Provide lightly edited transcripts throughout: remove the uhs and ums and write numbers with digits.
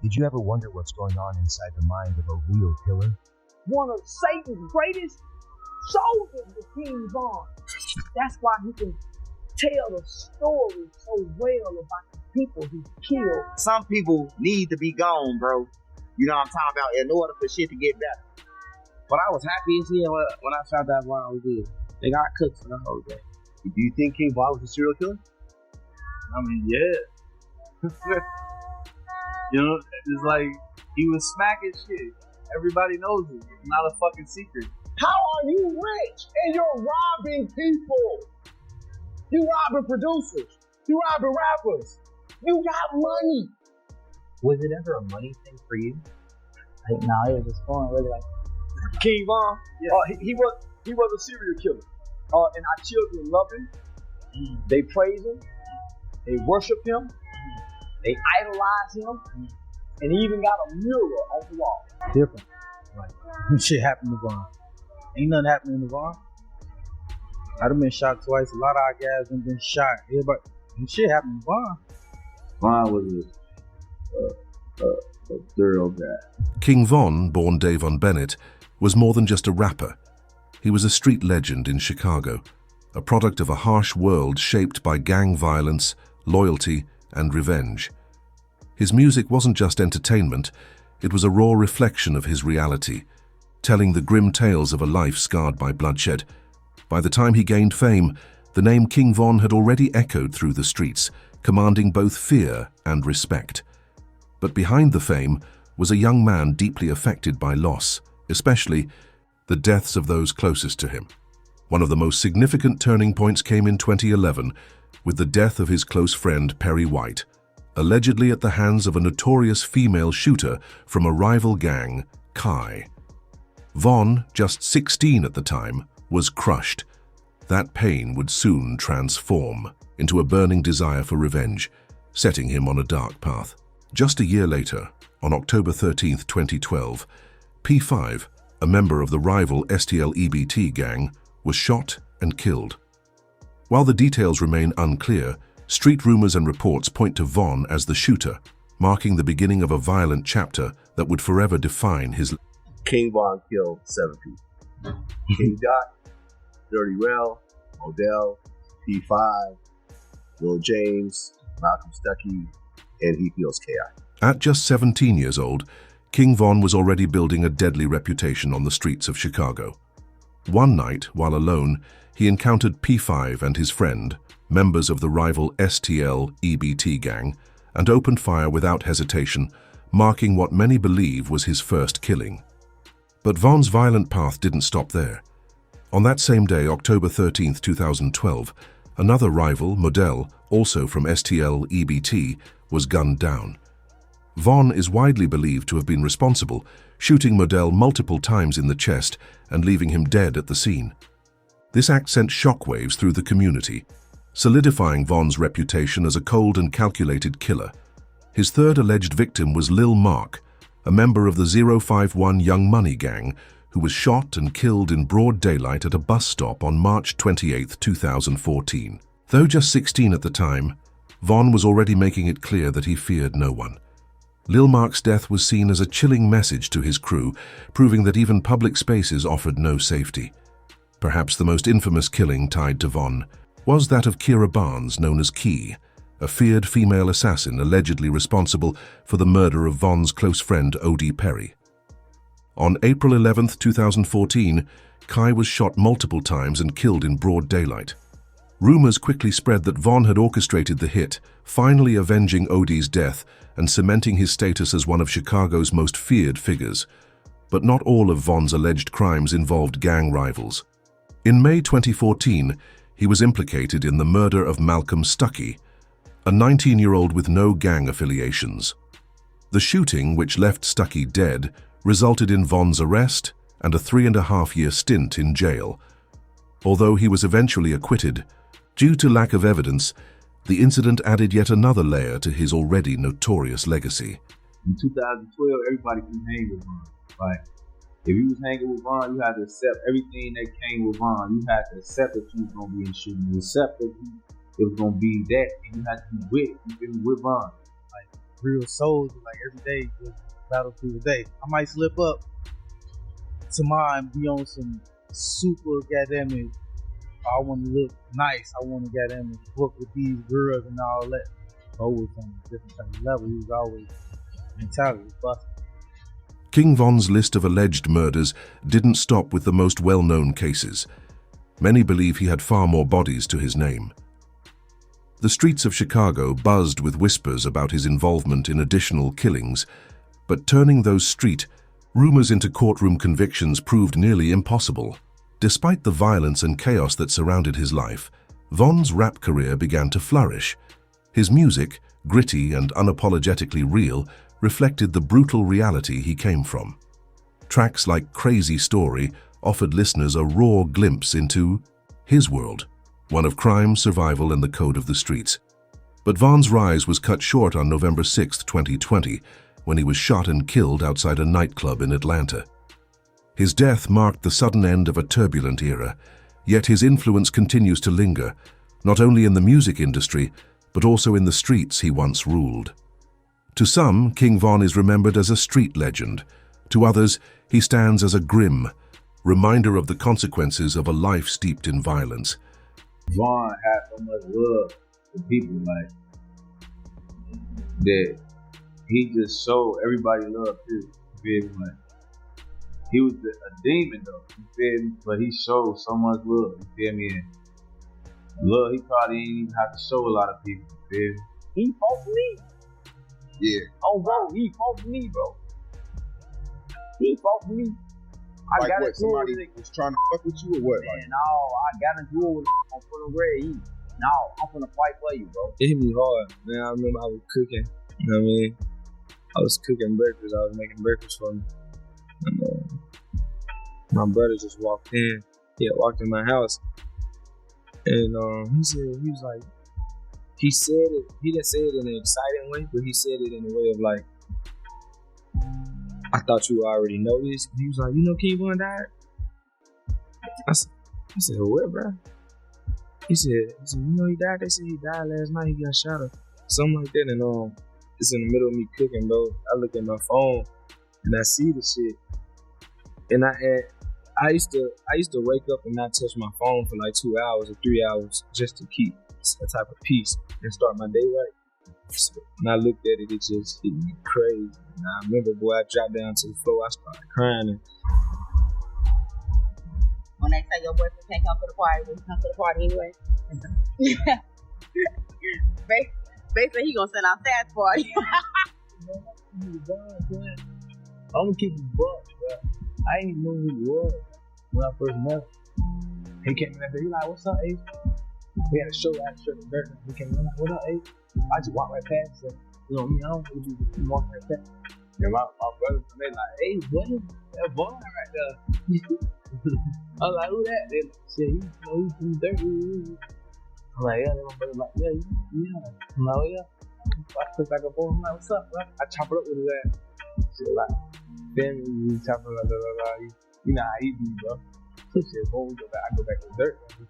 Did you ever wonder what's going on inside the mind of a real killer? One of Satan's greatest soldiers was King Von. That's why he can tell the story so well about the people he killed. Some people need to be gone, bro. You know what I'm talking about, in order for shit to get better. But I was happy as hell when I found out Von was dead. They got cooked for the whole day. Do you think King Von was a serial killer? I mean, yeah. You know, it's like he was smacking shit. Everybody knows it. It's not a fucking secret. How are you rich and you're robbing people? You robbing producers. You robbing rappers. You got money. Was it ever a money thing for you? Like, no, it was just fun. Really, like King Von. Yeah. He was a serial killer. And our children love him. They praise him. They worship him. They idolize him. And he even got a mural on the wall. different. Like shit happened to Von. Ain't nothing happening to Von. I'd have been shot twice. A lot of our guys have been shot. Everybody, shit happened to Von. Von was a thorough guy. King Von, born Davon Bennett, was more than just a rapper. He was a street legend in Chicago, a product of a harsh world shaped by gang violence, loyalty, and revenge. His music wasn't just entertainment, it was a raw reflection of his reality, telling the grim tales of a life scarred by bloodshed. By the time he gained fame, the name King Von had already echoed through the streets, commanding both fear and respect. But behind the fame was a young man deeply affected by loss, especially the deaths of those closest to him. One of the most significant turning points came in 2011 with the death of his close friend Perry White, allegedly at the hands of a notorious female shooter from a rival gang, Kai. Von, just 16 at the time, was crushed. That pain would soon transform into a burning desire for revenge, setting him on a dark path. Just a year later, on October 13, 2012, P5, a member of the rival STL-EBT gang, was shot and killed. While the details remain unclear, street rumors and reports point to Von as the shooter, marking the beginning of a violent chapter that would forever define his life. King Von killed 7 people. King Dot, Dirty Rel, Modell, P5, Lil James, Malcolm Stuckey, and he feels KI. At just 17 years old, King Von was already building a deadly reputation on the streets of Chicago. One night, while alone, he encountered P5 and his friend, members of the rival STL-EBT gang, and opened fire without hesitation, marking what many believe was his first killing. But Von's violent path didn't stop there. On that same day, October 13, 2012, another rival, Modell, also from STL-EBT, was gunned down. Von is widely believed to have been responsible, shooting Modell multiple times in the chest and leaving him dead at the scene. This act sent shockwaves through the community, solidifying Von's reputation as a cold and calculated killer. His third alleged victim was Lil Mark, a member of the 051 Young Money gang, who was shot and killed in broad daylight at a bus stop on March 28, 2014. Though just 16 at the time, Von was already making it clear that he feared no one. Lil Mark's death was seen as a chilling message to his crew, proving that even public spaces offered no safety. Perhaps the most infamous killing tied to Von was that of Kira Barnes, known as Key, a feared female assassin allegedly responsible for the murder of Von's close friend O.D. Perry. On April 11, 2014, Kai was shot multiple times and killed in broad daylight. Rumors quickly spread that Von had orchestrated the hit, finally avenging O.D.'s death and cementing his status as one of Chicago's most feared figures. But not all of Von's alleged crimes involved gang rivals. In May 2014, he was implicated in the murder of Malcolm Stuckey, a 19-year-old with no gang affiliations. The shooting, which left Stuckey dead, resulted in Von's arrest and a 3.5-year stint in jail. Although he was eventually acquitted, due to lack of evidence, the incident added yet another layer to his already notorious legacy. In 2012, everybody can hang with Von. Like, if you was hanging with Von, you had to accept everything that came with Von. You had to accept that you was going to be in shooting. You accept that it was going to be that, and you had to be with Von. Like, real soldier, like every day, just battlefield day. I might slip up tomorrow and be on some super goddamn it. I want to look nice. I want to goddamn it book with these girls and all that. Always on a different kind of level. He was always mentality busted. King Von's list of alleged murders didn't stop with the most well-known cases. Many believe he had far more bodies to his name. The streets of Chicago buzzed with whispers about his involvement in additional killings, but turning those street rumors into courtroom convictions proved nearly impossible. Despite the violence and chaos that surrounded his life, Von's rap career began to flourish. His music, gritty and unapologetically real, reflected the brutal reality he came from. Tracks like Crazy Story offered listeners a raw glimpse into his world, one of crime, survival, and the code of the streets. But Von's rise was cut short on November 6, 2020, when he was shot and killed outside a nightclub in Atlanta. His death marked the sudden end of a turbulent era, yet his influence continues to linger, not only in the music industry, but also in the streets he once ruled. To some, King Von is remembered as a street legend. To others, he stands as a grim reminder of the consequences of a life steeped in violence. Von had so much love for people, like, that he just showed everybody love too. You feel me? Like, he was a demon though, you feel me? But he showed so much love, you feel me? And love he probably didn't even have to show a lot of people, you feel me? He fought for me. Yeah. Oh, bro, he fought for me, bro. He fought for me. I Like got what? into it Somebody with it. was trying to fuck with you or what? Man, no, I got into it with it on Funnel Red. No, I'm finna fight for you, bro. It hit me hard, man. I remember I was cooking. You know what I mean? I was cooking breakfast. I was making breakfast for me. And my brother just walked in. He had walked in my house. And he said it. He didn't say it in an exciting way, but he said it in a way of like, I thought you already know this. He was like, you know King Von died? I said, what, bro? He said, you know he died? They said he died last night. He got shot or something like that. And it's in the middle of me cooking, bro. I look at my phone and I see the shit. And I used to wake up and not touch my phone for like 2 hours or 3 hours just to keep a type of peace and start my day right. So when I looked at it, it just hit me crazy. And I remember, boy, I dropped down to the floor. I started crying. And when they say your boyfriend can't come to the party, will he come to the party anyway? Basically, he gonna send out Stats party. I'm gonna keep it buck, bro. I ain't even know who he was when I first met him. He came in there, he like, what's up, Ace? We had a show after the dirt. He came in like, what up, Ace? I just walked right past him. You know me, I don't really just walk right past. And my brothers, they like, hey, buddy, that boy right there. I was like, who that? They said, he's from dirt. I'm like, yeah, my brother like, yeah. I'm like, oh, yeah. I took like a boy, I'm like, what's up, bro? I chop it up with his ass. Shit, like, family, you chop it up, blah, blah, blah. You know how he be, bro. So shit, boom, I go back to the dirt. I'm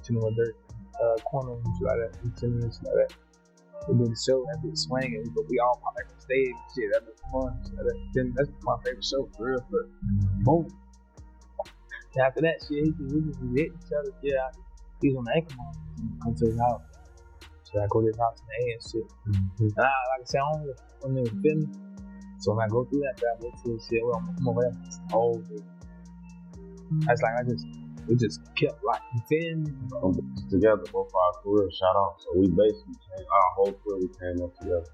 chilling on dirt. Corner and shit like that. We chilling and shit like that. We do the show, that bitch swinging, but we all pop back on stage and shit. That bitch fun. Shit like that. Then that's my favorite show, for real. But boom. And after that shit, we just hit each other. Yeah, he was on the ankle monitor. Come to his house. So I go to his house in the and shit. And like I said, I don't even feel me. So when I go through that, I go to the shit. Well, I'm over there. It's the whole thing. That's like we just kept like, you feel me? Together, both our careers shot off. So we basically changed our whole career. We came up together.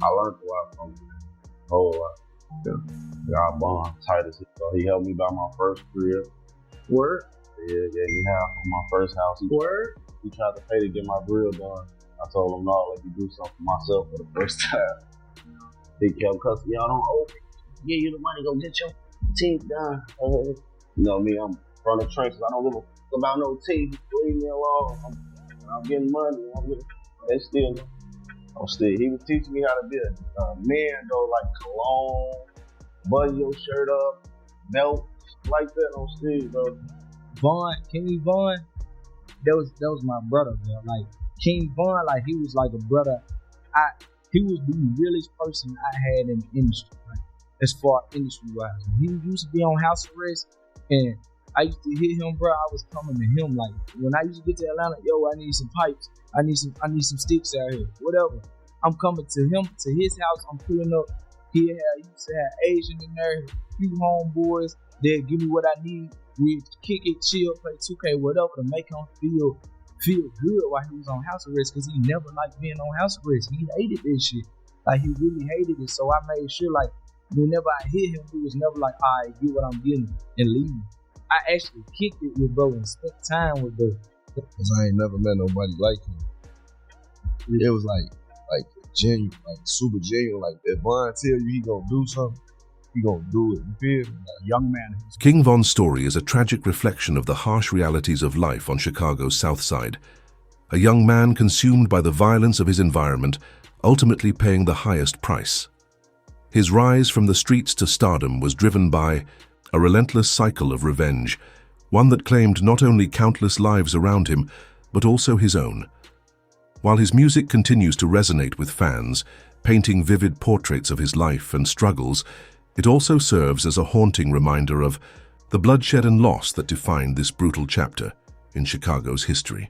I learned a lot from him. A whole lot. Yeah. Our bond tight as hell. He helped me buy my first career. Word? Yeah, he had for my first house. He tried to pay to get my grill done. I told him, no, let me do something for myself for the first time. He kept cussing, y'all don't owe me. Give you the money, go get your teeth done. You know me, I'm from the trenches. I don't give a fuck about no teeth. Leave me alone. I'm getting money. He was teaching me how to be a man, though, like cologne, button your shirt up, belt, like that on stage, bro. King Von, that was my brother, bro. Like King Von, like he was like a brother. he was the realest person I had in the industry, right? As far as industry-wise. He used to be on house arrest, and I used to hit him, bro. I was coming to him like, when I used to get to Atlanta, yo, I need some pipes. I need some sticks out here, whatever. I'm coming to him, to his house. I'm pulling up. He used to have Asian in there, a few homeboys. They'd give me what I need. We'd kick it, chill, play 2K, whatever, to make him feel good while he was on house arrest, because he never liked being on house arrest. He hated this shit. Like, he really hated it. So I made sure, like, whenever I hit him, he was never like, all right, get what I'm getting and leave. I actually kicked it with bro and spent time with bro. Because I ain't never met nobody like him. It was like genuine, like super genuine. Like, if Von tell you he gonna do something, he gonna do it. You feel me? Like, young man. King Von's story is a tragic reflection of the harsh realities of life on Chicago's South Side. A young man consumed by the violence of his environment, ultimately paying the highest price. His rise from the streets to stardom was driven by a relentless cycle of revenge, one that claimed not only countless lives around him, but also his own. While his music continues to resonate with fans, painting vivid portraits of his life and struggles, it also serves as a haunting reminder of the bloodshed and loss that defined this brutal chapter in Chicago's history.